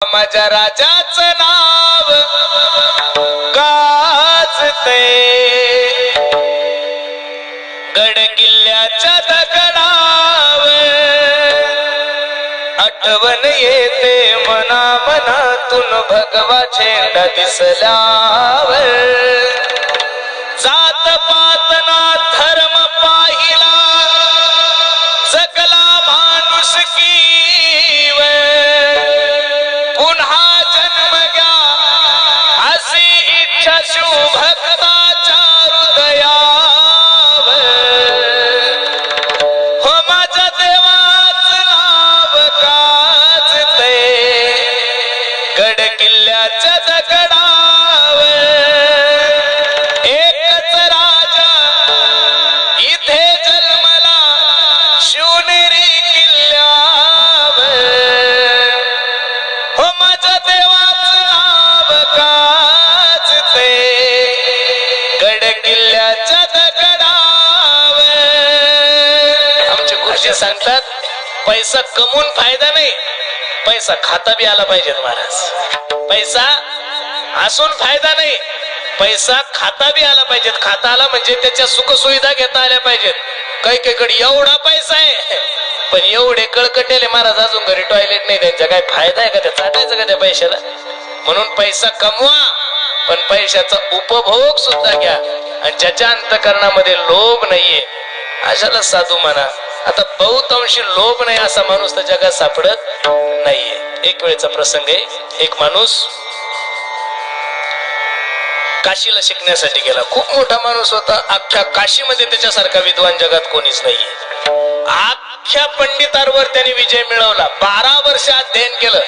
माझ्या राजाचं नाव गाजते गड किल्ल्याच्या दगडावर आठवण येते मना मनातून भगवा झेंडा दिसल्यावर जात पातना धर्म पाहिला जगला माणुसकीवर पुन्हा जन्म घ्या अशी इच्छा शिवभक्ताच्या हृदयावर हो माझ्या देवाचं नाव गाजते गड किल्ल्याच्या दगडावर एकच राजा इथे जन्मला शिवनेरी किल्ल्यावर हो माझ्या देवाचं नाव गाजते गड किल्ल्याच्या दगडावर. आमचे गुरुजी सांगतात पैसा कमवून फायदा नाही, पैसा खाता बी आला पाहिजे महाराज. पैसा असून फायदा नाही, पैसा खाता बी आला पाहिजेत. खाता आला म्हणजे त्याच्या सुख सुविधा घेता आल्या पाहिजेत. काही एवढा पैसा आहे पण एवढे कळकटेले महाराज अजून घरी टॉयलेट नाही, त्यांचा काय फायदा आहे का? त्या चाटायचं का त्या पैशाला? म्हणून पैसा कमवा पण पैशाचा उपभोग सुद्धा घ्या. आणि ज्याच्या अंतकरणामध्ये लोभ नाहीये अशाला साधू म्हणा. आता बहुतांशी लोभ नाही असा माणूस तर जगात सापडत नाहीये. एक वेळेचा प्रसंग आहे. एक माणूस काशीला शिकण्यासाठी गेला. खूप मोठा माणूस होता. अख्ख्या काशीमध्ये त्याच्यासारखा विद्वान जगात कोणीच नाहीये. अख्ख्या पंडितांवर त्यांनी विजय मिळवला. 12 वर्ष अध्ययन केलं.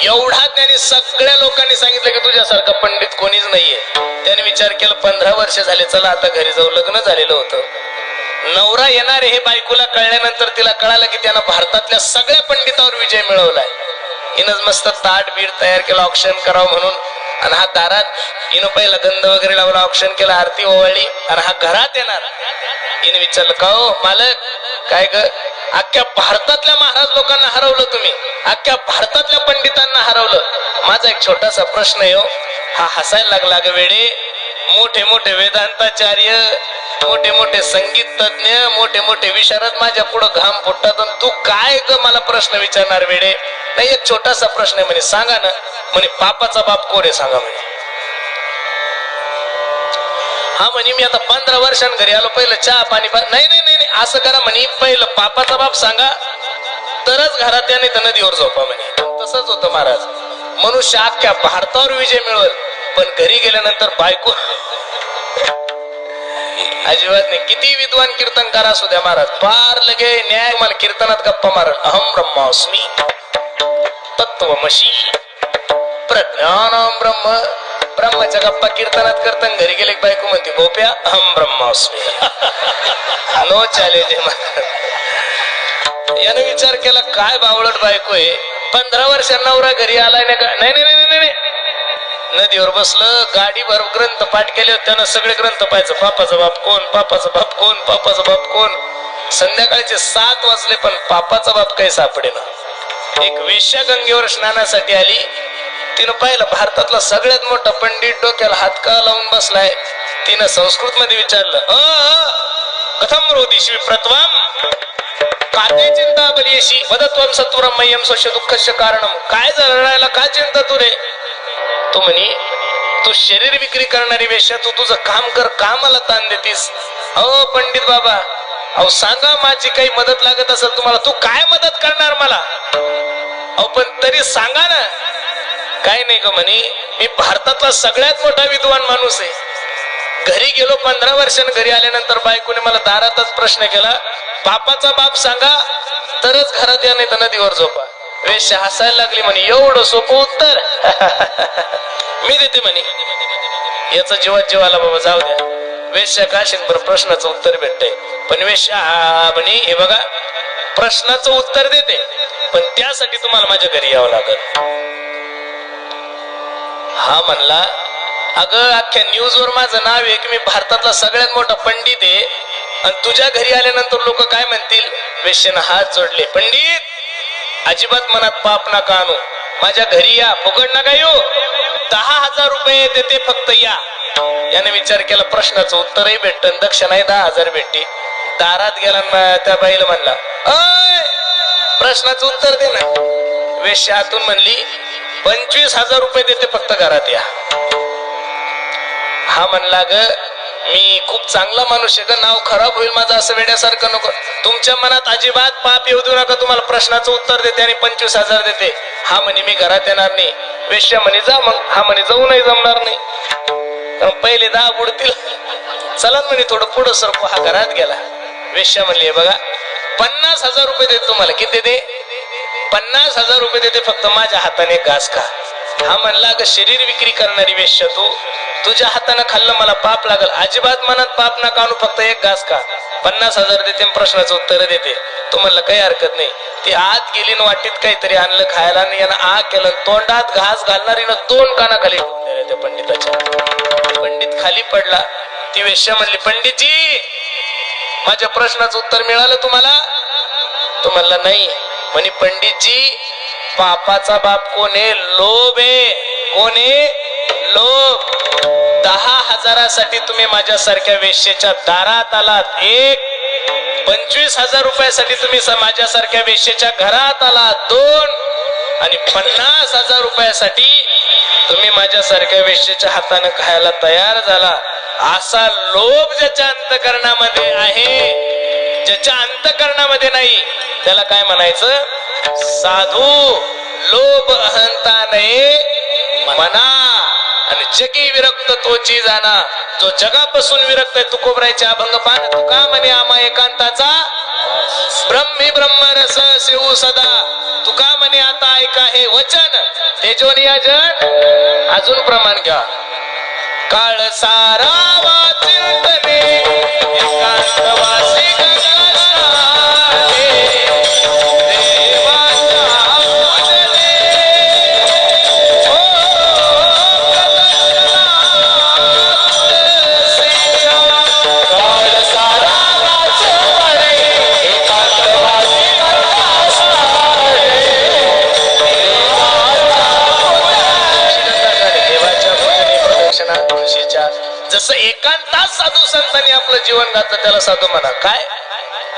एवढा त्यांनी सगळ्या लोकांनी सांगितलं की तुझ्यासारखा पंडित कोणीच नाहीये. त्याने विचार केला 15 वर्ष झाले, चला आता घरी जाऊ. लग्न झालेलं होतं. नवरा येणार हे बायकोला कळल्यानंतर तिला कळालं की त्यानं भारतातल्या सगळ्या पंडितांवर विजय मिळवलाय. हिनच मस्त ताट बीट तयार केलं औक्षण करावं म्हणून. आणि हा दारात हिनं पहिला गंध वगैरे लावला, औक्षण केला, आरती ओवाळली. आणि हा घरात येणार. हिने विचारलं का हो मालक काय ग, अख्ख्या भारतातल्या महाराज लोकांना हरवलं तुम्ही, अख्ख्या भारतातल्या पंडितांना हरवलं. माझा एक छोटासा प्रश्न आहे हो. हा हसायला लागला ग वेडे. मोठे मोठे वेदांताचार्य, मोठे मोठे संगीत तज्ञ, मोठे मोठे विशारद माझ्या पुढे घाम फुटतात आणि तू काय ग मला प्रश्न विचारणार वेडे? नाही एक छोटासा प्रश्न आहे म्हणे. सांगा ना. म्हणे पापाचा बाप कोण आहे सांगा म्हणे. हा म्हणे मी आता 15 वर्षांनी घरी आलो, पहिलं चहा पाणी नाही नाही नाही असं करा म्हणे. पहिलं पापाचा बाप सांगा तरच घरात या, नाही तर नदीवर झोपा म्हणे. तसंच होतं महाराज. मनुष्य अख्ख्या भारतावर विजय मिळवल पण घरी गेल्यानंतर बायको अजिबात नाही. किती विद्वान कीर्तनकार असू द्या महाराज, फार लगे न्याय मला कीर्तनात गप्पा मारण. अहम ब्रह्मास्मी तत्वमशी प्रज्ञानम ब्रह्म. ब्रह्माच्या गप्पा कीर्तनात करताना घरी गेले बायको म्हणते गोप्या अहम ब्रह्मास्मी. No challenge. याने विचार केला काय बावळट बायको आहे. 15 वर्ष नवरा घरी आलाय नाही. नाही नाही नाही नाही. नदीवर बसलं, गाडीभर ग्रंथ पाठ केले होते त्यानं. सगळे ग्रंथ पाहायचं. पापाचा बाप कोण, पापाचा बाप कोण, पापाचा बाप कोण. संध्याकाळचे 7 वाजले पण पापाचा बाप काही सापडेना. एक वेश्या गंगेवर स्नानासाठी आली. तिनं पाहिलं भारतातला सगळ्यात मोठा पंडित डोक्याला हात का लावून बसलाय. तिनं संस्कृत मध्ये विचारलं कथम रोदिशी प्रत्वम काते चिंता बलियशी वदत्वम सत्वरम मह्यम स्वस्य दुःखस्य कारणम. काय जळायला काय चिंता तू रे? तू म्हणे तू शरीर विक्री करणारी वेश्या, तू तुझं काम कर, कामाला ताण देतीस. अहो पंडित बाबा अहो सांगा माझी काही मदत लागत असेल तुम्हाला. तू काय मदत करणार मला? अहो पण तरी सांगा ना. काय नाही ग म्हणे मी भारतातला सगळ्यात मोठा विद्वान माणूस आहे. घरी गेलो 15 वर्षांनी. घरी आल्यानंतर बायकोने मला दारातच प्रश्न केला पापाचा बाप सांगा तरच घरात या, नाही तर नदीवर झोपा. वेश्या हसायला लागली म्हणे एवढं सोपं उत्तर मी देते म्हणे. याचा जीवात जीवाला बाबा जाऊ द्या. वेश्या काशीन पर प्रश्नाचं उत्तर भेटतंय पण वेश्या म्हणे हे बघा प्रश्नाचं उत्तर देते पण त्यासाठी तुम्हाला माझ्या घरी यावं लागल. हा म्हणला अगं अख्ख्या न्यूज वर माझं नाव आहे की मी भारतातला सगळ्यात मोठा पंडित आहे आणि तुझ्या घरी आल्यानंतर लोक काय म्हणतील? वेश्येनं हात जोडले, पंडित अजिबात मनात पाप नका आणू, माझ्या घरी या, फुकट नका येऊ, 10,000 रुपये देते फक्त या. याने विचार केला प्रश्नाचं उत्तरही भेटतं, दक्षिणाही 10,000 भेटते. दारात गेला त्या बाईला म्हणला, अय प्रश्नाचं उत्तर दे ना. वेश्या आतून म्हणली 25,000 रुपये देते फक्त घरात या. हा म्हणला ग मी खूप चांगला माणूस आहे ग, नाव खराब होईल माझं, असं वेड्यासारखं नको. तुमच्या मनात अजिबात पाप येऊ देऊ नका, तुम्हाला प्रश्नाचं उत्तर देते आणि 25,000 देते. हा म्हणे मी घरात येणार नाही. वेश्या म्हणे जा मग. हा म्हणे जाऊ नाही जमणार नाही, कारण पहिले 10 बुडतील. चला म्हणे थोडं पुढं सरको. हा घरात गेला. वेश्या म्हणली बघा 50,000 रुपये देते तुम्हाला. किती देते? 50,000 रुपये देते फक्त माझ्या हाताने घास खा. हा म्हणला ग शरीर विक्री करणारी वेश्या तू, तुझ्या हाताने खाल्लं मला पाप लागल. अजिबात मनात पाप नका आणू, फक्त एक घास खा. 50,000 देते, प्रश्नाचं उत्तर देते. तू म्हणलं काही हरकत नाही. ती आत गेली न वाटीत काहीतरी आणलं खायला, आणि यानं आ केलं. तोंडात घास घालणारी न 2 कानाखाली त्या पंडिताच्या. पंडित खाली पडला. ती वेश्या म्हणली पंडितजी माझ्या प्रश्नाचं उत्तर मिळालं तुम्हाला? तो म्हणला नाही. म्हणे पंडितजी पापाचा बाप कोण आहे? लोभ आहे. कोण आहे? लोभ. 10,000साठी तुम्ही माझ्यासारख्या वेश्येच्या दारात आलात. 25,000 रुपयासाठी तुम्ही माझ्यासारख्या वेश्येच्या घरात आलात. 2 आणि 50,000 रुपयासाठी तुम्ही माझ्यासारख्या वेश्येच्या हाताने खायला तयार झाला. असा लोभ ज्याच्या अंतःकरणामध्ये आहे, ज्याच्या अंतःकरणामध्ये नाही, त्याला काय म्हणायचं? साधू. लोभ अहंता नये मना आणि जगी विरक्त तोची जाना. जो जगापासून विरक्त आहे, तुकोबरायचे अभंग पान. तुका म्हणे आम्हा एकांताचा ब्रह्मी ब्रह्मरस सेऊ सदा. तुका म्हणे आता ऐका हे वचन तेजो नियोजन. अजून प्रमाण घ्या. काळ सारा वाचिंतने एकांतवासी जसं एकांतात साधू संतांनी आपलं जीवन घातलं त्याला साधू म्हणा. काय?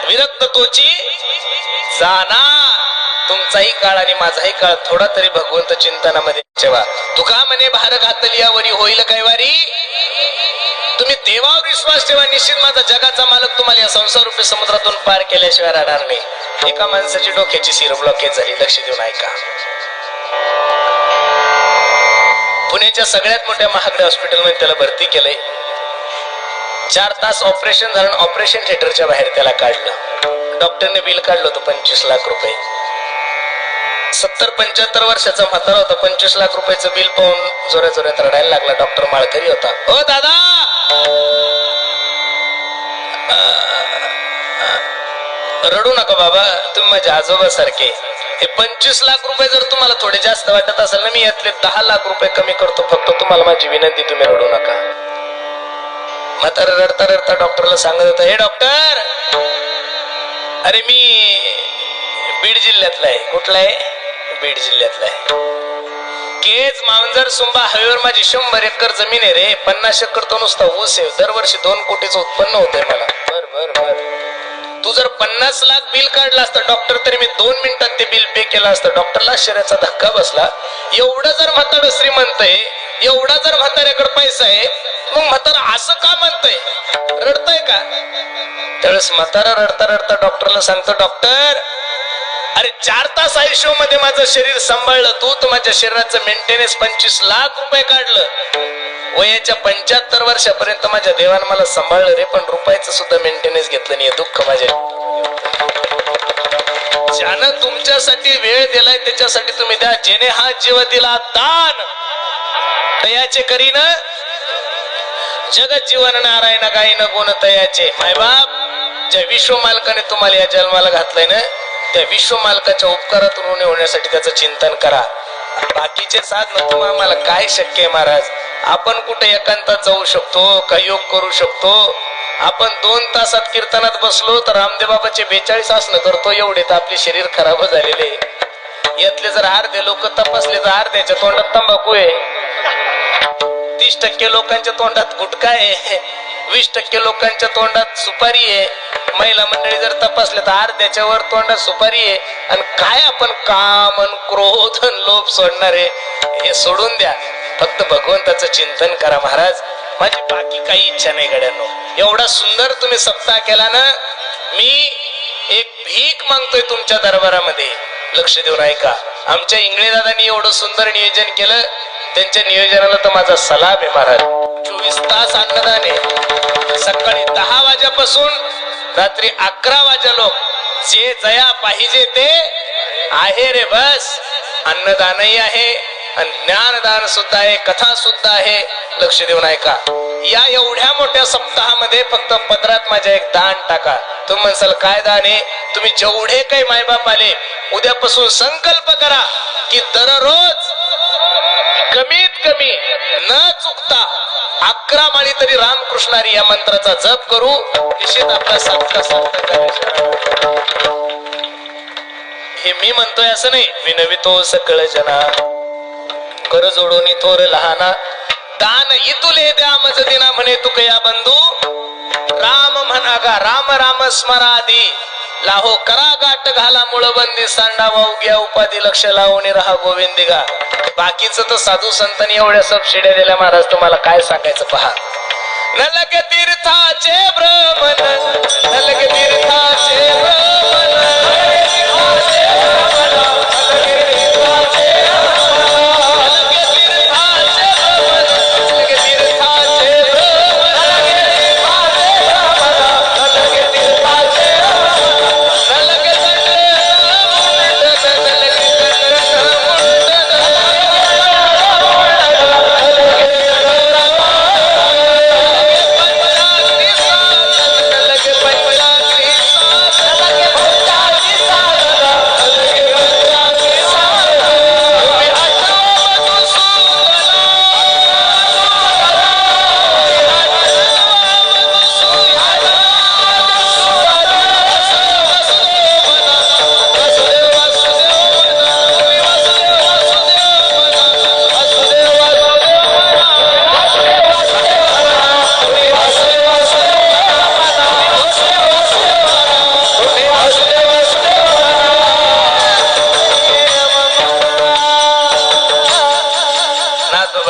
विरक्त तोची जाना. तुमचाही काळ आणि माझाही काळ थोडा तरी भगवंत चिंतनामध्ये ठेवा. तुका म्हणे भार घातली यावरी होईल काय वारी. तुम्ही देवावर विश्वास ठेवा. निश्चित माझा जगाचा मालक तुम्हाला या संसार रूपी समुद्रातून पार केल्याशिवाय राहणार नाही. एका माणसाची डोक्याची शिर ब्लॉकेज झाली. लक्ष देऊन ऐका. पुण्याच्या सगळ्यात मोठ्या महागड्या हॉस्पिटलमध्ये त्याला भरती केलंय. 4 तास ऑपरेशन झालं. ऑपरेशन थिएटरच्या बाहेर त्याला काढलं. डॉक्टरने बिल काढलं होतं 25 लाख रुपये. 70-75 वर्षाचा म्हातारा होता. 25 लाख रुपयाचं बिल पाहून जोऱ्या जोऱ्यात रडायला लागला. डॉक्टर माळकरी होता. ओ दादा रडू नका बाबा, तुम्ही माझ्या आजोबा सारखे. हे 25 लाख रुपये जर तुम्हाला थोडे जास्त वाटत असेल ना, मी यातले 10 लाख रुपये कमी करतो. फक्त तुम्हाला माझी विनंती, तुम्ही रडू नका. म्हातारा रडता रडता डॉक्टरला सांगत होता, हे डॉक्टर, अरे मी बीड जिल्ह्यातला आहे. कुठला आहे? बीड जिल्ह्यातला आहे. केज मांजर सुंबा हायवेवर माझी 100 एकर जमीन आहे रे. 50 एकर तो नुसता ऊस आहे. दरवर्षी 2 कोटीचं उत्पन्न होतंय मला. बर बर बर. तू जर 50 लाख बिल काढलं असतं डॉक्टर, तरी मी 2 मिनिटात ते बिल पे केलं असतं. डॉक्टरला आश्चर्याचा धक्का बसला. एवढं जर म्हातारं श्रीमंत आहे, एवढा जर म्हाताऱ्याकडे पैसा आहे, मग म्हातारा असं का म्हणतंय? रडतंय का? त्यावेळेस म्हातारा रडता रडता डॉक्टरला सांगतो, डॉक्टर अरे 4 तास आयुष्यामध्ये माझं शरीर सांभाळलं तू, तर माझ्या शरीराचं मेंटेनन्स 25 लाख रुपये काढलं. वयाच्या 75 वर्षापर्यंत माझ्या देवानं मला सांभाळलं रे, पण रुपयाचं सुद्धा मेंटेनन्स घेतलं नाही. दुःख माझ्या. ज्यानं तुमच्यासाठी वेळ दिलाय त्याच्यासाठी तुम्ही द्या. जेने हा जीव दिला दान तयाचे करीन जगत जीवन नारायण गायन गुण तयाचे. मायबाप, ज्या विश्व मालकाने तुम्हाला या जन्माला घातलंय ना, त्या विश्व मालकाच्या उपकारातून ऋणी होण्यासाठी त्याचं चिंतन करा. बाकीचे साधन तुम्हाला काय शक्य आहे महाराज? आपण कुठे एकांतात जाऊ शकतो का? योग करू शकतो? आपण 2 तासात कीर्तनात बसलो तर रामदेव बाबाचे 42 आसनं करतो. एवढे तर आपले शरीर खराब झालेले. यातले जर अर्धे लोक तपासले तर अर्ध्याच्या तोंडात तंबाखू आहे, 30% लोकांच्या तोंडात गुटखा आहे, 20% लोकांच्या तोंडात सुपारी आहे. महिला मंडळी जर तपासले तर अर्ध्याच्या वर तोंडात सुपारी आहे. आणि काय आपण काम आणि क्रोध आणि लोभ सोडणार आहे? हे सोडून द्या, फक्त भगवंताचं चिंतन करा. महाराज माझी बाकी काही इच्छा नाही गड्यांनो. एवढा सुंदर तुम्ही सप्ताह केला ना, मी एक भीक मागतोय तुमच्या दरबारामध्ये. लक्ष देऊन ऐका. आमच्या इंगळे दादांनी एवढं सुंदर नियोजन केलं, त्यांच्या नियोजनाला तर माझा सलाम आहे महाराज. 24 तास अन्नदान आहे. सकाळी 10 वाजेपासून रात्री 11 वाजे लोक जे जया पाहिजे ते आहे रे. बस अन्नदानही आहे आणि ज्ञानदान सुद्धा आहे, कथा सुद्धा आहे. लक्ष देऊन ऐका. या एवढ्या मोठ्या सप्ताहामध्ये फक्त पदरात माझ्या एक दान टाका. तुम्ही म्हणसाल काय दान आहे? तुम्ही जेवढे काही मायबाप आले उद्यापासून संकल्प करा की दररोज कमीत कमी न चुकता 11 माळी तरी रामकृष्णारी या मंत्राचा जप करू. निश्चित आपला सप्ताह सार्थक. हे मी म्हणतोय असं नाही. विनवितो सकळ जना कर जोडोनी थोर लहाना दान इतुले द्या मज दिना म्हणे तुकया बंधू. राम म्हणा गा राम राम स्मरादी लाहो करा गाठ घाला मुळबंदी सांडा वाहू घ्या उपाधी लक्ष लावून राहा गोविंदिगा. बाकीचं तर साधू संतांनी एवढ्या सब शिड्या दिल्या महाराज. तुम्हाला काय सांगायचं पहा. नलक तीर्थाचे भ्रमण नलक तीर्थाचे भ्रमण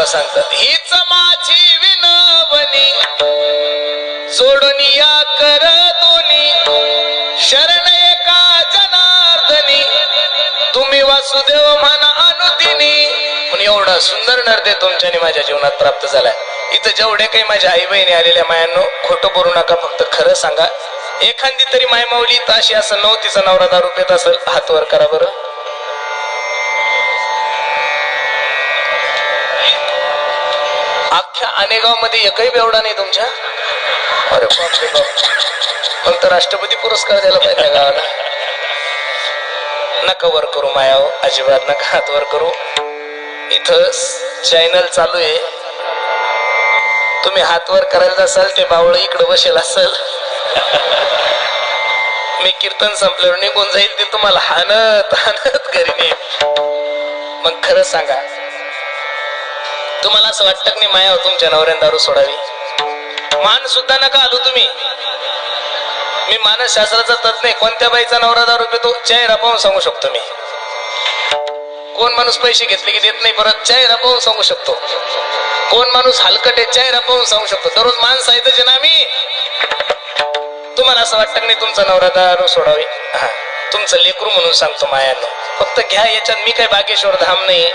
सांगतात. हीच माझी विनवणी जोडनिया कर दोनी शरण एका जनार्दनी तुम्ही वासुदेव म्हणा अनुदिनी. पण एवढा सुंदर नरदे तुमच्याने माझ्या जीवनात प्राप्त झालाय. इथं जेवढे काही माझ्या आई बहिणी आलेल्या मायांनो, खोटं बोलू नका, फक्त खरं सांगा. एखादी तरी माय माऊली ताशी असं नव तिचा नवरा दारू पेत असेल, हात वर करा बरं. अख्ख्या आनेगाव मध्ये एकही बेवडा नाही तुमच्या? अरे बापरे बाप. मग तर राष्ट्रपती पुरस्कार द्यायला पाहिजे गावाला. नका वर करू मायाव, अजिबात नका हात वर करू. इथं चॅनल चालू आहे. तुम्ही हात वर करायला असाल ते बावळ इकडे बसेल असेल. मी कीर्तन संपल्यावर निघून जाईल, ते तुम्हाला हानत हानत घरी नेईल. मग खरं सांगा, तुम्हाला असं वाटतं की नाही माया तुमच्या नवऱ्याने दारू सोडावी? मान सुद्धा नका आलो तुम्ही. मी मानसशास्त्राचा तज्ञ. कोणत्या बाईचा नवरा दारू पितो चेहरा पाहून सांगू शकतो मी. कोण माणूस पैसे घेतले की देत नाही परत चेहरा पाहून सांगू शकतो. कोण माणूस हलकट आहे चेहरा पाहून सांगू शकतो. दररोज माणसं आहे ना मी. तुम्हाला असं वाटतं की नाही तुमचा नवरा दारू सोडावी? हा, तुमचं लेकरू म्हणून सांगतो मायानो. फक्त घ्या. याच्यात मी काही बागेश्वर धाम नाही,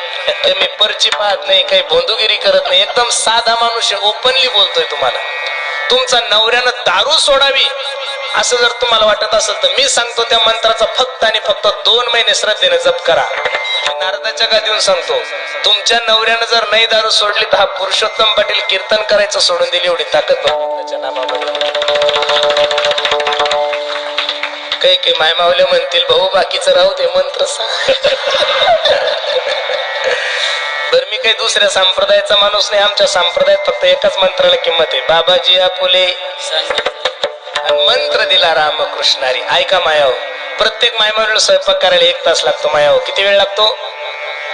मी पर्ची पाहत नाही, काही भोंदुगिरी करत नाही. एकदम साधा माणूस ओपनली बोलतोय तुम्हाला. तुमचा नवऱ्यानं दारू सोडावी असं जर तुम्हाला वाटत असेल तर मी सांगतो त्या मंत्राचा फक्त आणि फक्त 2 महिने श्रद्धेने जप करा. नारदाच्या गादीवरून सांगतो, तुमच्या नवऱ्यानं जर नाही दारू सोडली तर हा पुरुषोत्तम पाटील कीर्तन करायचं सोडून दिली एवढी ताकद भगवंताच्या नामामध्ये. काही मायमावल्या म्हणतील भाऊ बाकीचं राहू ते मंत्र सांग. बर मी काही दुसऱ्या संप्रदायाचा माणूस नाही. आमच्या संप्रदायात फक्त एकाच मंत्राला किंमत आहे. बाबाजी आपुले मंत्र दिला रामकृष्णारी. ऐका मायाव, प्रत्येक मायमाला स्वयंपाक करायला 1 तास लागतो माया हो. किती वेळ लागतो?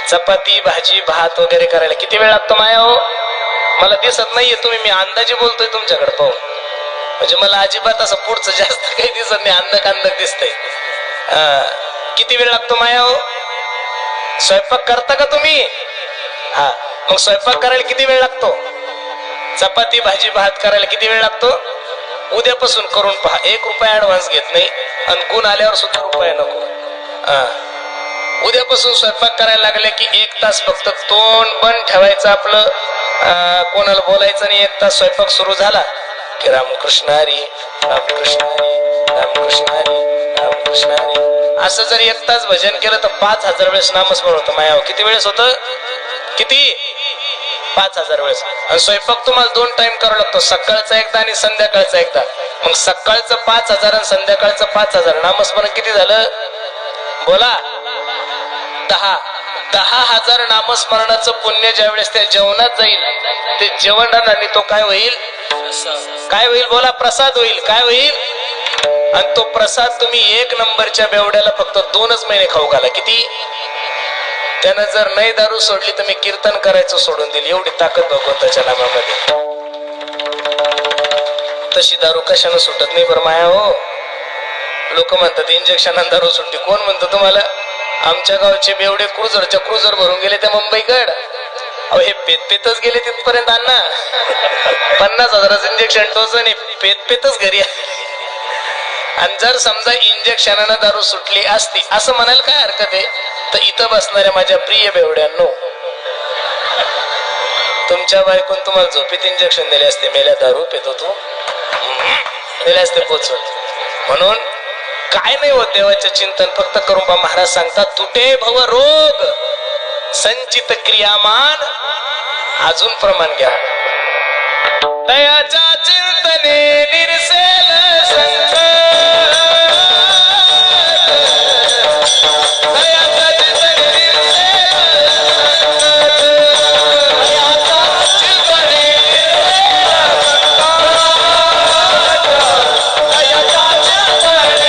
चपाती भाजी भात वगैरे करायला किती वेळ लागतो माया हो? मला दिसत नाहीये तुम्ही, मी अंदाजे बोलतोय तुमच्याकडे पाहून. म्हणजे मला अजिबात असं पुढचं जास्त काही दिसत नाही, अंधक दिसतंय. किती वेळ लागतो माया हो? स्वयंपाक करता का तुम्ही? हा, मग स्वयंपाक करायला किती वेळ लागतो? चपाती भाजी भात करायला किती वेळ लागतो? उद्यापासून करून पहा. 1 रुपया ऍडव्हान्स घेत नाही आणि गुण आल्यावर सुद्धा रुपया नको. उद्यापासून स्वयंपाक करायला लागले की 1 तास फक्त तोंड बंद ठेवायचं आपलं, कोणाला बोलायचं नाही. 1 तास स्वयंपाक सुरू झाला की रामकृष्ण हरी रामकृष्ण हरी रामकृष्ण हरी रामकृष्ण हरी असं जर 1 तास भजन केलं तर 5000 वेळेस नामस्मरण होतं माया. किती वेळेस होतं? किती? 5000 वेळेस. आणि स्वयंपाक तुम्हाला 2 टाइम करावा लागतो, सकाळचा एकदा आणि संध्याकाळचा एकदा. मग सकाळचं 5000 आणि संध्याकाळचं 5000. नामस्मरण किती झालं? बोला. 10,000 नामस्मरणाचं पुण्य ज्या वेळेस त्या जेवणात जाईल, ते जेवण आणि तो काय होईल? काय होईल? बोला. प्रसाद होईल. काय होईल? आणि तो प्रसाद तुम्ही 1 नंबरच्या बेवड्याला फक्त 2च महिने खाऊ घाला. किती? त्यानं जर नाही दारू सोडली तर मी कीर्तन करायचं सोडून दिली. एवढी ताकद भगवंताच्या नामामध्ये. तशी दारू कशानं सुटत नाही बरं माया हो? लोक म्हणतात इंजेक्शन दारू सुटते. कोण म्हणतो तुम्हाला? आमच्या गावचे बेवडे क्रुझर भरून गेले त्या मुंबईकड. अहो हे पेतच गेले तिथपर्यंत. अण्णा 50,000चं इंजेक्शन टोच आणि पेतच घरी. आणि जर समजा इंजेक्शनानं दारू सुटली असती असं म्हणायला काय हरकत आहे? तर इथं बसणाऱ्या माझ्या प्रिय बेवड्यांनो, तुमच्या बायकोन तुम्हाला झोपेत इंजेक्शन दिले असते. मेल्या दारू पेतो तू, दिले असते पोचून. म्हणून काय नाही होत देवाचे चिंतन फक्त करून पहा. महाराज सांगतात तुटे भव रोग संचित क्रियामान. अजून प्रमाण घ्या. दयाच्या चिंतने निरसेल संकट. दयाच्या चिंतने निरसेल संकट. दयाच्या चिंतने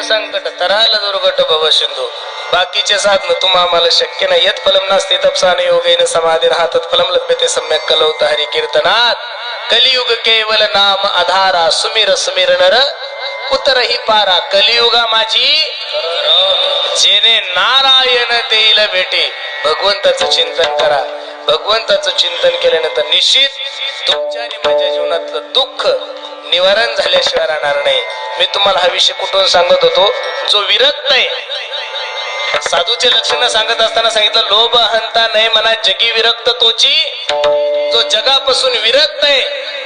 संकट तराल दुर्गट भव सिंधू. बाकीचे साधन तुम्हा आम्हाला शक्य नाही. यत फलम नास्ति तपसान योगेन समाधीन हातात फलम लभ्यते सम्यक कलौत हरी कीर्तनात. कलियुग केवल नाम आधारा सुमिर सुमिर नर उतर ही पारा. कलियुगा माझी जेने नारायण देईल भेटे. भगवंताचं चिंतन करा. भगवंताचं चिंतन केल्यानंतर निश्चित तुमच्या आणि माझ्या जीवनातलं दुःख निवारण झाल्याशिवाय राहणार नाही. मी तुम्हाला हा विषय कुठून सांगत होतो? जो विरक्त आहे, साधूचे लक्षण सांगत असताना सांगितलं लोभ अहंता नाही म्हणा जगी विरक्त तोची. जो जगापासून विरक्त आहे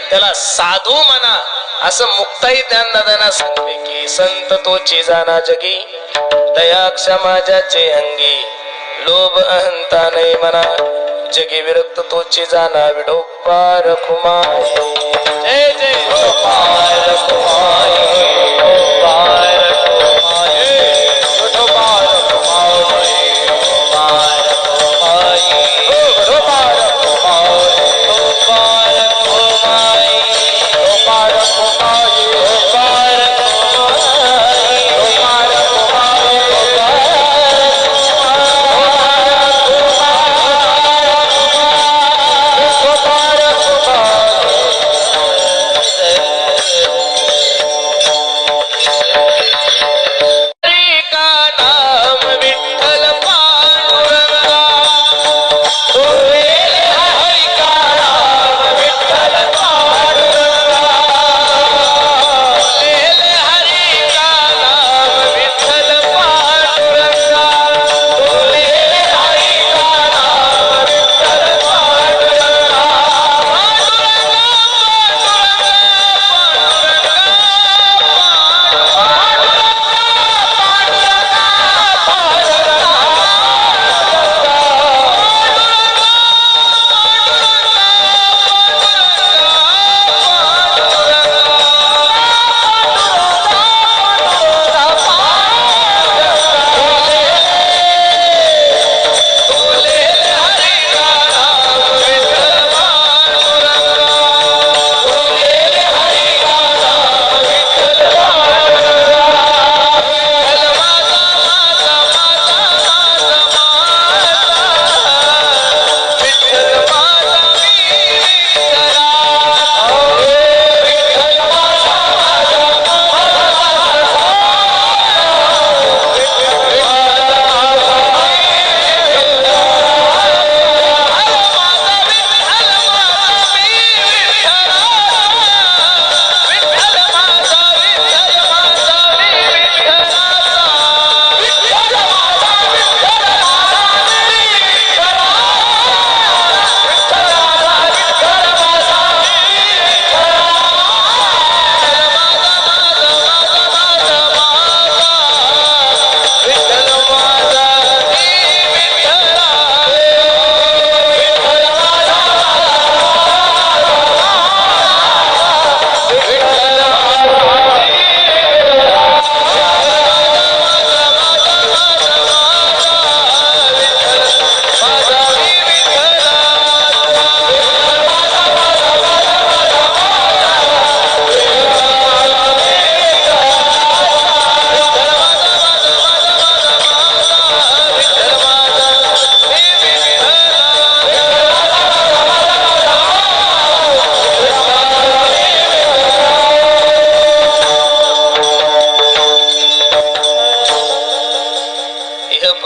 त्याला साधू म्हणा. असं मुक्ताई ज्ञानदादांना सांगते की संत तोची जाना जगी दया क्षमा ज्याचे अंगी. लोभ अहंता नाही म्हणा जगी विरक्त तोची जाना विडोपार कुमार. जय जय विडोपार कुमार. विडोपार कुमार. विडोपार कुमार. विडोपार कुमार. विडोपार कुमार. विडोपार कुमार. विडोपार कुमार. विडोपार कुमार.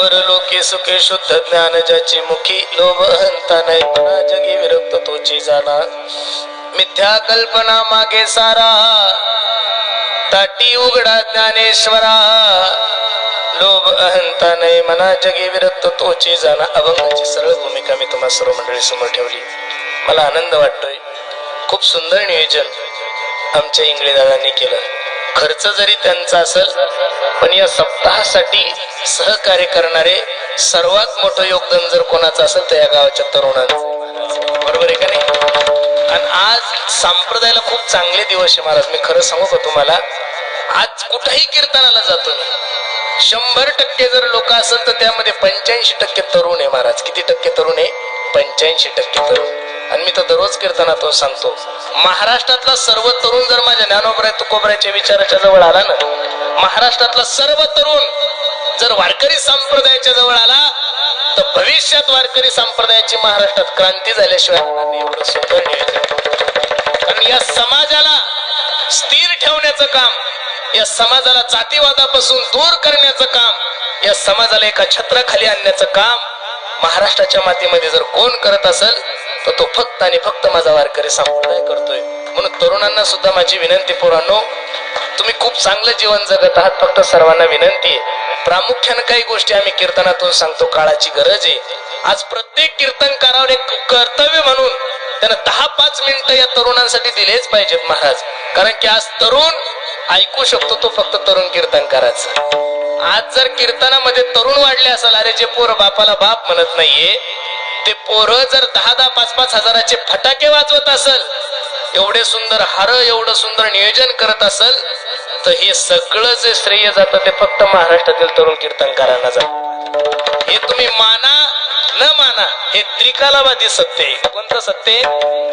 परलोके सुखे शुद्ध ज्ञान ज्याची मुखी लोभ हंता नाही मना जगी विरक्त तोची जाणा मिथ्या कल्पना मागे सारा ताटी उघडा ज्ञानेश्वरा लोभ अहंता नाही मना जगी विरक्त तोची जाणा. अभंगाची सरळ भूमिका मी तुम्हा सर्व मंडळी समोर ठेवली. मला आनंद वाटतोय. खूप सुंदर नियोजन आमच्या इंगळे दादांनी केलं. खर्च जरी त्यांचा असेल पण या सप्ताहासाठी सहकार्य करणारे सर्वात मोठं योगदान जर कोणाचं असेल तर या गावाच्या तरुणांचं. बरोबर आहे का नाही? आणि आज संप्रदायाला खूप चांगले दिवस आहे महाराज. मी खरं सांगू का तुम्हाला, आज कुठेही कीर्तनाला जातो मी, 100% जर लोक असेल तर त्यामध्ये 85% तरुण आहे महाराज. किती टक्के तरुण आहे? 85% तरुण. आणि मी तर दररोज कीर्तनातून सांगतो, महाराष्ट्रातला सर्व तरुण जर माझ्या ज्ञानोबराय तुकोबरायच्या विचाराच्या जवळ आला ना, महाराष्ट्रातला सर्व तरुण जर वारकरी संप्रदायाच्या जवळ आला तर भविष्यात वारकरी संप्रदायाची महाराष्ट्रात क्रांती झाल्याशिवाय एवढं सुंदर नियोजन. कारण या समाजाला स्थिर ठेवण्याचं काम, या समाजाला जातीवादापासून दूर करण्याचं काम, या समाजाला एका छत्राखाली आणण्याचं काम महाराष्ट्राच्या मातीमध्ये जर कोण करत असेल तर तो फक्त आणि फक्त माझा वारकरी संप्रदाय करतोय. म्हणून तरुणांना सुद्धा माझी विनंती, पोरांनो, तुम्ही खूप चांगलं जीवन जगत आहात. फक्त सर्वांना विनंती आहे, प्रामुख्याने काही गोष्टी आम्ही कीर्तनातून सांगतो, काळाची गरज आहे. आज प्रत्येक कीर्तनकारावर एक कर्तव्य म्हणून त्यांना 10-5 मिनिटं या तरुणांसाठी दिलेच पाहिजेत महाराज. कारण की आज तरुण ऐकू शकतो तो फक्त तरुण कीर्तनकाराचा. आज जर कीर्तनामध्ये तरुण वाढले असेल, अरे जे पोरं बापाला बाप म्हणत नाहीये ते पोरं जर 10-10, 5-5 हजाराचे फटाके वाजवत असेल, एवढे सुंदर हार, एवढं सुंदर नियोजन करत असेल, तर हे सगळं जे श्रेय जातं ते फक्त महाराष्ट्रातील तरुण कीर्तनकारांना जातं. हे तुम्ही माना न माना, हे त्रिकालाबाधी सत्य आहे. कोणतं सत्य?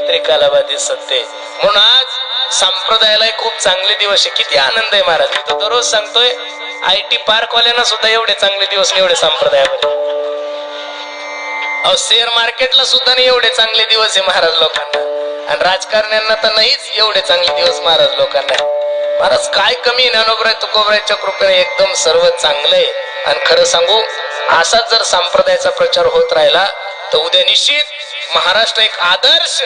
त्रिकालाबाधी सत्य. म्हणून आज संप्रदायाला खूप चांगले दिवस आहे. किती आनंद आहे महाराज. मी तर दररोज सांगतोय, IT पार्क वाल्यांना सुद्धा एवढे चांगले दिवस एवढे संप्रदायामध्ये, शेअर मार्केटला सुद्धा नाही एवढे चांगले दिवस आहे महाराज लोकांना. आणि राजकारण्यांना तर नाहीच एवढे चांगले दिवस महाराज लोकांना. महाराज काय कमी, ज्ञानोबराय तुकोबरायच्या कृपेने एकदम सर्व चांगलं आहे. आणि खरं सांगू, असाच जर संप्रदायाचा प्रचार होत राहिला तर उद्या निश्चित महाराष्ट्र एक आदर्श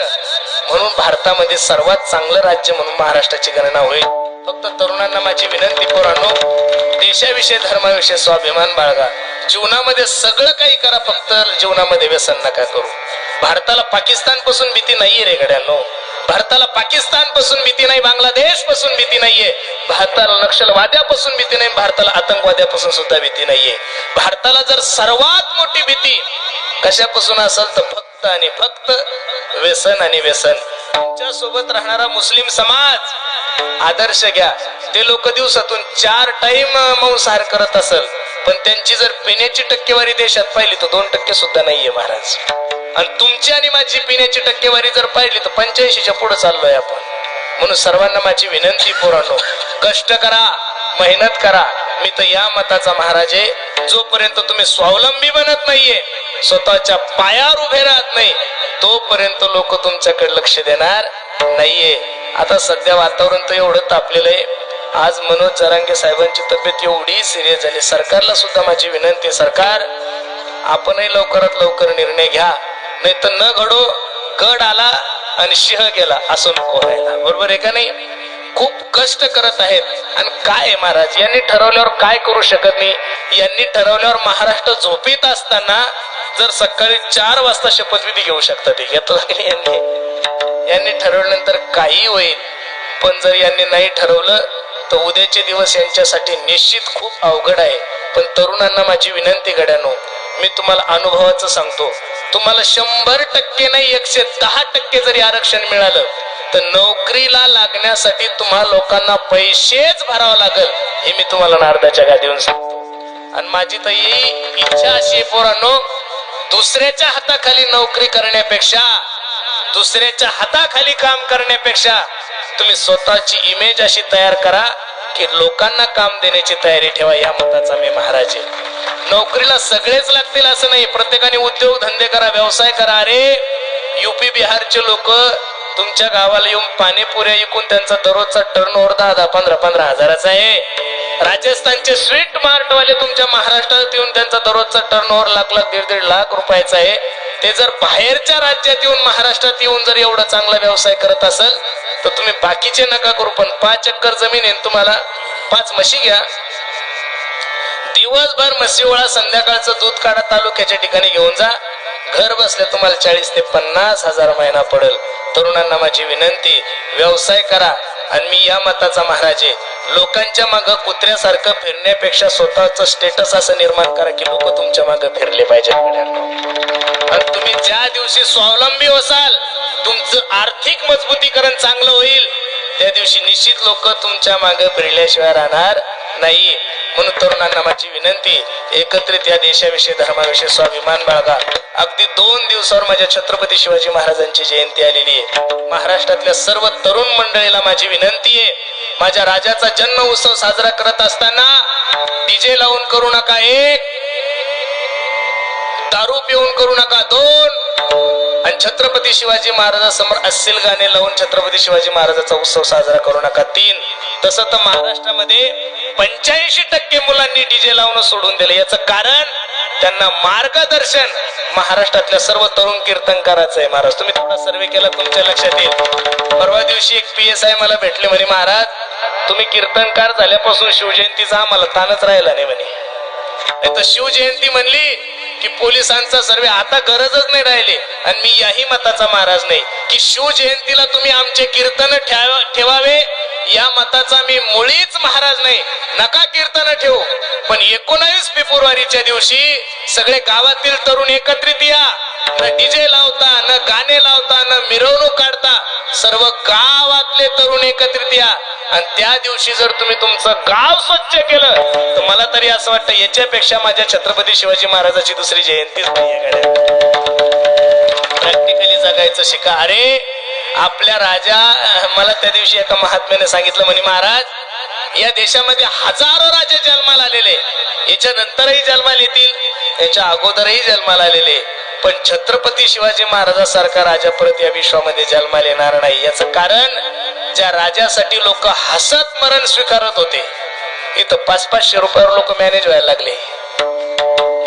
म्हणून भारतामध्ये सर्वात चांगलं राज्य म्हणून महाराष्ट्राची गणना होईल. फक्त तरुणांना माझी विनंती, पोरांनो, देशाविषयी धर्माविषयी स्वाभिमान बाळगा. जीवनामध्ये सगळं काही करा, फक्त जीवनामध्ये व्यसन नका करू. भारताला पाकिस्तान पासून भीती नाहीये रे गड्यांनो. भारताला पाकिस्तान पासून भीती नाही, बांगलादेश पासून भीती नाहीये, भारताला नक्षलवाद्यापासून भीती नाही, भारताला आतंकवाद्यापासून सुद्धा भीती नाहीये. भारताला जर सर्वात मोठी भीती कशापासून असेल तर फक्त आणि फक्त व्यसन आणि व्यसन. तुमच्या सोबत राहणारा मुस्लिम समाज आदर्श घ्या. ते लोक दिवसातून 4 टाइम मांसाहार करत असेल, पण त्यांची जर पिण्याची टक्केवारी देशात पाहिली तर 2% सुद्धा नाहीये महाराज. आणि तुमची आणि माझी पिण्याची टक्केवारी जर पाहिली तर 85च्या पुढे चाललोय आपण. म्हणून सर्वांना माझी विनंती, पोरांनो, कष्ट करा, मेहनत करा. मी तर या मताचा महाराज आहे, जोपर्यंत तुम्ही स्वावलंबी बनत नाहीये, स्वतःच्या पायावर उभे राहत नाही, तोपर्यंत लोक तुमच्याकडे लक्ष देणार नाहीये. आता सध्या वातावरण तर एवढं तापलेलं आहे. आज मनोज जरांगे साहेबांची तब्येत एवढी सिरियस झाली. सरकारला सुद्धा माझी विनंती, सरकार आपणही लवकरात लवकर निर्णय घ्या, नाही तर न घडो गड आला आणि सिंह गेला असं नको व्हायला. बरोबर आहे का नाही? खूप कष्ट करत आहेत. आणि काय महाराज, यांनी ठरवल्यावर काय करू शकत नाही. यांनी ठरवल्यावर महाराष्ट्र झोपीत असताना जर सकाळी 4 वाजता शपथविधी घेऊ शकतात. यांनी ठरवल्यानंतर काही होईल, पण जर यांनी नाही ठरवलं तर उद्याचे दिवस यांच्यासाठी निश्चित खूप अवघड आहे. पण तरुणांना माझी विनंती गड्यांनो, मी तुम्हाला अनुभवाचं सांगतो, तुम्हाला 100% नाही 110% जरी आरक्षण मिळालं तर नोकरीला लागण्यासाठी तुम्हा लोकांना पैसेच भरावं लागेल, हे मी तुम्हाला नारदाच्या गादीवरून सांगतो. आणि माझी तर ही इच्छा अशी आहे, पोरांनो, दुसऱ्याच्या हाताखाली नोकरी करण्यापेक्षा, दुसऱ्याच्या हाताखाली काम करण्यापेक्षा तुम्ही स्वतःची इमेज अशी तयार करा की लोकांना काम देण्याची तयारी ठेवा. या मताचा मी महाराज आहे. नोकरीला सगळेच लागतील असं नाही, प्रत्येकाने उद्योग धंदे करा, व्यवसाय करा. अरे UP बिहारचे लोक तुमच्या गावाला येऊन पाणीपुऱ्या विकून त्यांचा दररोजचा टर्नओव्हर 10-15 हजाराचा आहे. राजस्थानचे स्वीट मार्टवाले तुमच्या महाराष्ट्रात येऊन त्यांचा दररोजचा टर्नओव्हर लाख लाख 1.5 लाख रुपयाचा आहे. ते जर बाहेरच्या राज्यात येऊन महाराष्ट्रात येऊन जर एवढा चांगला व्यवसाय करत असेल तर तुम्ही बाकीचे नका करू. पण 5 एकर जमीन आहे तुम्हाला, 5 म्हशी घ्या, दिवसभर म्हशी वळा, संध्याकाळचं दूध काढा, तालुक्याच्या ठिकाणी घेऊन जा. घर बसल्या तुम्हाला 40 ते 50 हजार महिना पडेल. तरुणांना माझी विनंती, व्यवसाय करा. आणि मी या मताचा महाराज आहे, लोकांच्या मागं कुत्र्यासारखं फिरण्यापेक्षा स्वतःच स्टेटस असं निर्माण करा की लोक तुमच्या मागं फिरले पाहिजे. आणि तुम्ही ज्या दिवशी स्वावलंबी असाल, तुमचं आर्थिक मजबूतीकरण चांगलं होईल, त्या दिवशी निश्चित लोक तुमच्या मागे फिरल्याशिवाय राहणार नाही. म्हणून तरुणांना माझी विनंती, एकत्रित या देशाविषयी धर्माविषयी स्वाभिमान बाळगा. अगदी 2 दिवसावर माझ्या छत्रपती शिवाजी महाराजांची जयंती आलेली आहे. महाराष्ट्रातल्या सर्व तरुण मंडळीला माझी विनंती आहे, माझ्या राजाचा जन्म उत्सव साजरा करत असताना डीजे लावून करू नका 1, दारू पिऊन करू नका 2, आणि छत्रपती शिवाजी महाराजांसमोर अस्सल गाणे लावून छत्रपती शिवाजी महाराजांचा उत्सव साजरा करू नका 3. तसं तर महाराष्ट्रामध्ये 85% मुलांनी डीजे लावणं सोडून दिलं. याचं कारण त्यांना मार्गदर्शन महाराष्ट्रातल्या सर्व तरुण कीर्तनकाराचं आहे. महाराज, तुम्ही थोडा सर्वे केला तुमच्या लक्षात येईल. परवा दिवशी एक PSI मला भेटले, म्हणे महाराज तुम्ही कीर्तनकार झाल्यापासून शिवजयंतीचा आम्हाला ताणच राहिला नाही म्हणे. नाही तर शिवजयंती म्हणली की पोलिसांचा सर्वे, आता गरजच नाही राहिली. आणि मी याही मताचा महाराज नाही की शिवजयंतीला तुम्ही आमचे कीर्तन ठेवावे, या मताचा मी मुळीच महाराज नाही. नका कीर्तन ठेवू, पण 19 फेब्रुवारीच्या दिवशी सगळे गावातील तरुण एकत्रित या. न डीजे लावता, न गाणे लावता, न मिरवणूक काढता, सर्व गावातले तरुण एकत्रित या. आणि त्या दिवशी जर तुम्ही तुमचं गाव स्वच्छ केलं तर मला तरी असं वाटतं याच्यापेक्षा माझ्या छत्रपती शिवाजी महाराजाची दुसरी जयंतीच नाही. प्रॅक्टिकली जगायचं शिका. अरे आपल्या राजा, मला त्या दिवशी एका महात्म्याने सांगितलं, म्हणे महाराज या देशामध्ये हजारो राजे जन्माला आलेले, याच्या नंतरही जन्माला येतील, याच्या अगोदरही जन्माला आलेले, पण छत्रपती शिवाजी महाराजांसारखा राजा परत या विश्वामध्ये जन्माला येणार नाही. याचं कारण, ज्या राजासाठी लोक हसत मरण स्वीकारत होते, इथं 500-500 रुपयावर लोक मॅनेज व्हायला लागले.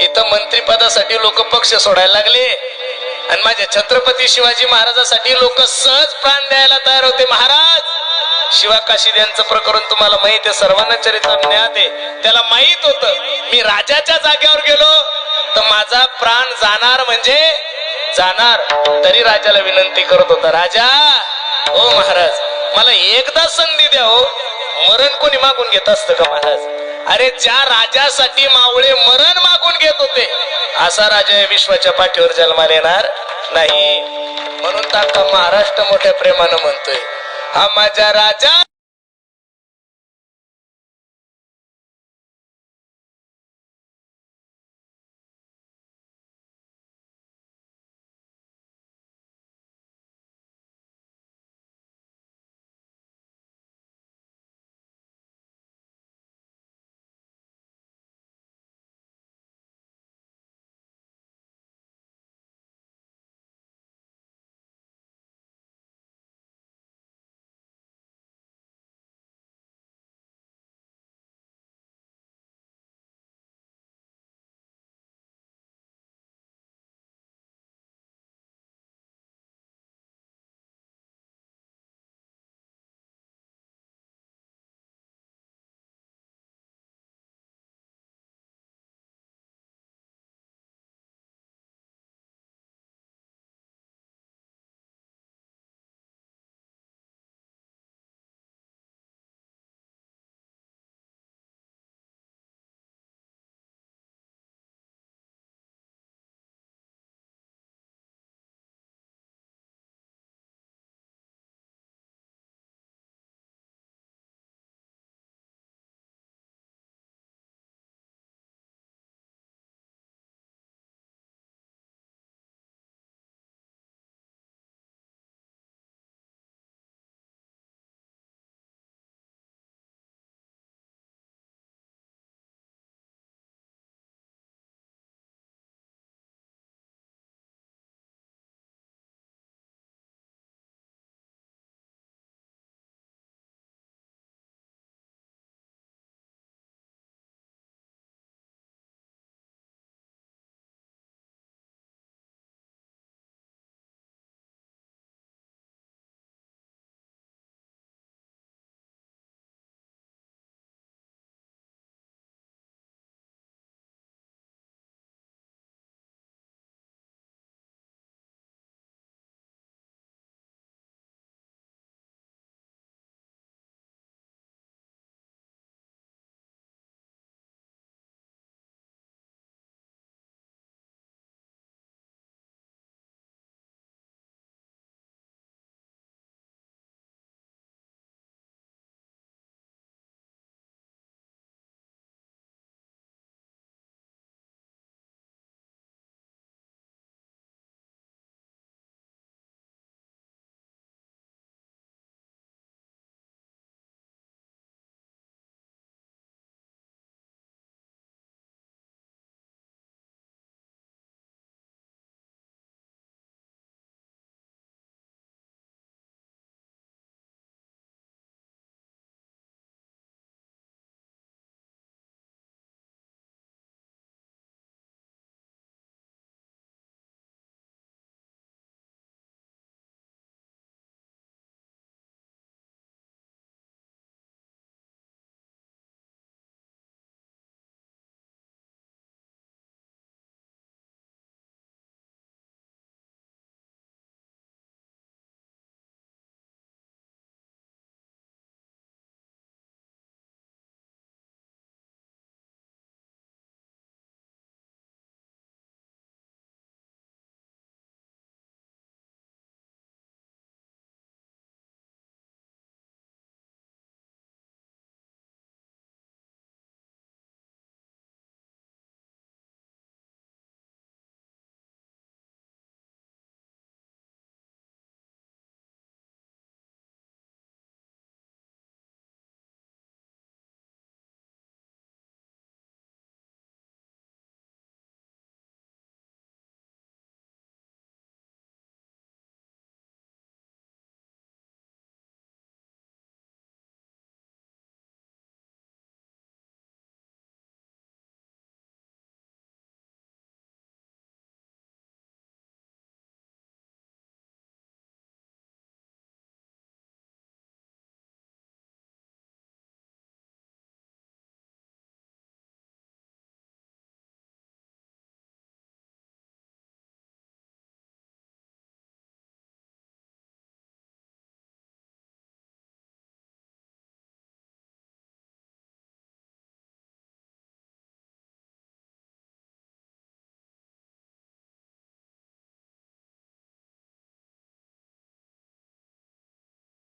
इथं मंत्रीपदासाठी लोक पक्ष सोडायला लागले. आणि माझ्या छत्रपती शिवाजी महाराजांसाठी लोक सहज प्राण द्यायला तयार होते. महाराज शिवा काशीद प्रकरण तुम्हाला माहित आहे, सर्वांना चरित्र ज्ञात आहे. त्याला माहित होतं मी राजाच्या जागेवर गेलो तर माझा प्राण जाणार म्हणजे जाणार, तरी राजाला विनंती करत होता, राजा ओ महाराज मला एकदा संधी द्या हो. मरण कोणी मागून घेत असतं का महाराज? अरे ज्या राजासाठी मावळे मरण मागून घेत होते, असा राजा या विश्वाच्या पाठीवर जन्माला येणार नाही. म्हणून तर महाराष्ट्र मोठ्या प्रेमानं म्हणतोय, हा माझा राजा